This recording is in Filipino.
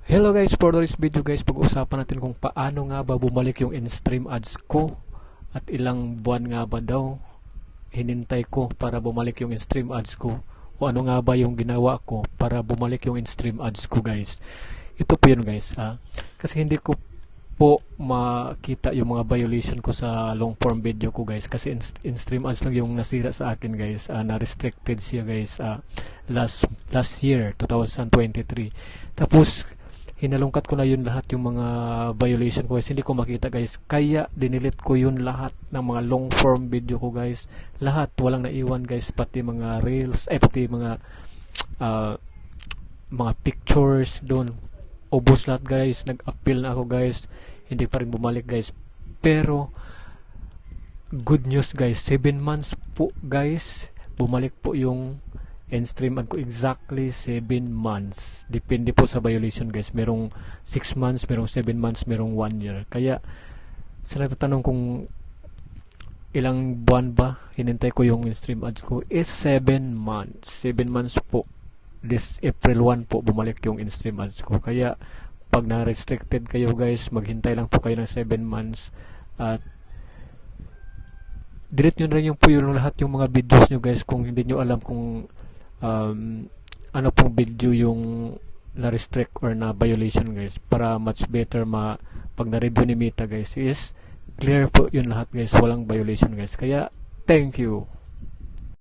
Hello guys, for this video guys, pag-usapan natin kung paano nga ba bumalik yung in-stream ads ko at ilang buwan nga ba daw hinintay ko para bumalik yung in-stream ads ko o ano nga ba yung ginawa ko para bumalik yung in-stream ads ko guys. Ito po yun guys, kasi hindi ko po makita yung mga violation ko sa long form video ko guys kasi in-stream ads lang yung nasira sa akin guys, na restricted siya guys last year 2023. Tapos hinalungkat ko na yun lahat yung mga violation ko guys, hindi ko makita guys, kaya dinilit ko yun lahat ng mga long form video ko guys, lahat walang naiwan guys, pati mga reels, pati mga pictures doon, ubos lahat guys. Nag-appeal na ako guys, hindi pa rin bumalik guys. Pero good news guys, 7 months po guys, bumalik po yung in-stream ad ko, exactly 7 months. Depende po sa violation guys. Merong 6 months, merong 7 months, merong 1 year. Kaya sa nagtatanong kung ilang buwan ba hinintay ko yung in-stream ads ko, is 7 months. 7 months po. This April 1 po bumalik yung in-stream ads ko. Kaya pag na-restricted kayo guys, maghintay lang po kayo ng 7 months at delete nyo na rin yung po yung lahat yung mga videos nyo guys kung hindi nyo alam kung ano pong video yung na-restrict or na violation guys, para much better pag na-review ni Meta guys is clear po yun lahat guys, walang violation guys. Kaya thank you.